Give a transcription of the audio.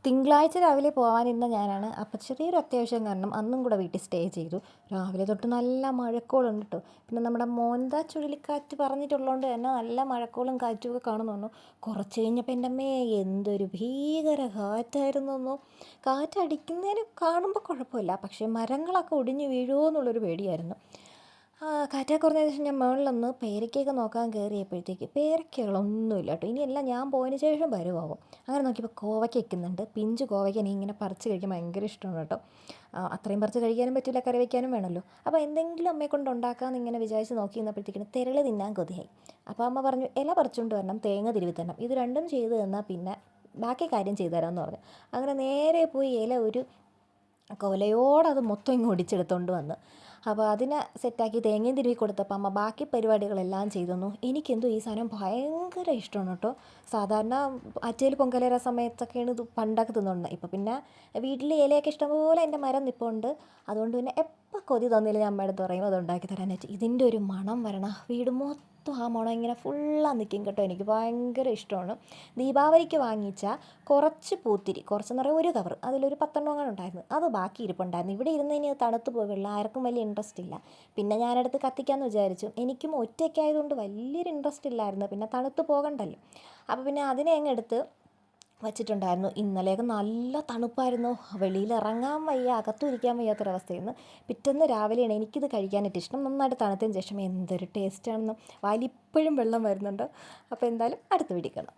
തിങ്കളാഴ്ച രാവിലെ പോകാനിരുന്ന ഞാനാണ്. അപ്പം ചെറിയൊരു അത്യാവശ്യം കാരണം അന്നും കൂടെ വീട്ടിൽ സ്റ്റേ ചെയ്തു. രാവിലെ തൊട്ട് നല്ല മഴക്കോളുണ്ട് കേട്ടോ. പിന്നെ നമ്മുടെ മോന്ത ചുഴലിക്കാറ്റ് പറഞ്ഞിട്ടുള്ളതുകൊണ്ട് തന്നെ നല്ല മഴക്കോളും കാറ്റുമൊക്കെ കാണുന്നുണ്ട്. കുറച്ച് കഴിഞ്ഞപ്പോൾ എൻ്റെ അമ്മേ എന്തൊരു ഭീകര കാറ്റായിരുന്നെന്നോ. കാറ്റടിക്കുന്നതിന് കാണുമ്പോൾ കുഴപ്പമില്ല, പക്ഷേ മരങ്ങളൊക്കെ ഒടിഞ്ഞ് വീഴുമോ എന്നുള്ളൊരു പേടിയായിരുന്നു. കാറ്റൊക്കെ കുറഞ്ഞതിന് ശേഷം ഞാൻ മുകളിലൊന്ന് പേരയ്ക്കൊക്കെ നോക്കാൻ കയറിയപ്പോഴത്തേക്ക് പേരയ്ക്കകളൊന്നുമില്ല കേട്ടോ. ഇനിയെല്ലാം ഞാൻ പോയതിന് ശേഷം വരുമാവും. അങ്ങനെ നോക്കിയപ്പോൾ കോവയ്ക്ക നിൽക്കുന്നുണ്ട്. പിഞ്ച് കോവയ്ക്ക എനിക്ക് ഇങ്ങനെ പറിച്ച് കഴിക്കാൻ ഭയങ്കര ഇഷ്ടമാണ് കേട്ടോ. അത്രയും പറിച്ച് കഴിക്കാനും പറ്റില്ല, കറി വയ്ക്കാനും വേണമല്ലോ. അപ്പോൾ എന്തെങ്കിലും അമ്മയെ കൊണ്ട് ഉണ്ടാക്കാമെന്ന് ഇങ്ങനെ വിചാരിച്ച് നോക്കി നിന്നപ്പോഴത്തേക്കിന് തിരള് തിന്നാൻ കൊതിയായി. അപ്പോൾ അമ്മ പറഞ്ഞു ഇല പറിച്ചുകൊണ്ട് വരണം, തേങ്ങ തിരുവി തരണം, ഇത് രണ്ടും ചെയ്ത് തന്നാൽ പിന്നെ ബാക്കി കാര്യം ചെയ്തു തരാമെന്ന് പറഞ്ഞു. അങ്ങനെ നേരെ പോയി ഇല ഒരു കൊലയോടത് മൊത്തം ഇങ്ങ് ഒടിച്ചെടുത്തോണ്ട് വന്ന്. അപ്പോൾ അതിനെ സെറ്റാക്കി തേങ്ങയും തിരുവി കൊടുത്തപ്പോൾ അമ്മ ബാക്കി പരിപാടികളെല്ലാം ചെയ്തു തന്നു. എനിക്കെന്തോ ഈ സാധനം ഭയങ്കര ഇഷ്ടമാണ് കേട്ടോ. സാധാരണ അച്ചയിൽ പൊങ്കലേര സമയത്തൊക്കെയാണ് ഇത് പണ്ടൊക്കെ തിന്നുകൊണ്ടിരുന്നത്. ഇപ്പോൾ പിന്നെ വീട്ടിൽ ഇലയൊക്കെ ഇഷ്ടംപോലെ എൻ്റെ മരം നിൽപ്പുണ്ട്. അതുകൊണ്ട് പിന്നെ എപ്പോൾ കൊതി തോന്നിയില്ല ഞാൻ അമ്മയുടെ അടുത്ത് പറയും അത് ഉണ്ടാക്കി തരാനായിട്ട്. ഇതിൻ്റെ ഒരു മണം വരണം, വീട് മൊത്തം ആ മണം ഇങ്ങനെ ഫുള്ളാக നിൽക്കും കേട്ടോ. എനിക്ക് ഭയങ്കര ഇഷ്ടമാണ്. ദീപാവലിക്ക് വാങ്ങിച്ച കുറച്ച് പൂത്തിരി, കുറച്ചെന്ന് പറയുമ്പോൾ ഒരു കവർ, അതിലൊരു 10 അങ്ങനെ ഉണ്ടായിരുന്നു. അത് ബാക്കി ഇരിപ്പുണ്ടായിരുന്നു. ഇവിടെ ഇരുന്ന് ഇനി തണുത്ത് പോവുകയുള്ളൂ, ആർക്കും വലിയ ഇൻട്രസ്റ്റ് ഇല്ല. പിന്നെ ഞാനെടുത്ത് കത്തിക്കാമെന്ന് വിചാരിച്ചു. എനിക്കും ഒറ്റയ്ക്കായതുകൊണ്ട് വലിയൊരു ഇൻട്രസ്റ്റ് ഇല്ലായിരുന്നു, പിന്നെ തണുത്ത് പോകണ്ടല്ലോ. അപ്പോൾ പിന്നെ അതിനെ അങ്ങ് എടുത്ത് വച്ചിട്ടുണ്ടായിരുന്നു. ഇന്നലെയൊക്കെ നല്ല തണുപ്പായിരുന്നു, വെളിയിൽ ഇറങ്ങാൻ വയ്യ, അകത്തും ഇരിക്കാൻ വയ്യാത്തൊരവസ്ഥയായിരുന്നു. പിറ്റേന്ന് രാവിലെയാണ് എനിക്കിത് കഴിക്കാനായിട്ട് ഇഷ്ടം. നന്നായിട്ട് തണുത്തതിന് ശേഷം എന്തൊരു ടേസ്റ്റാണെന്ന് വായിലിപ്പോഴും വെള്ളം വരുന്നുണ്ട്. അപ്പോൾ എന്തായാലും അടുത്ത വീഡിയോ കാണാം.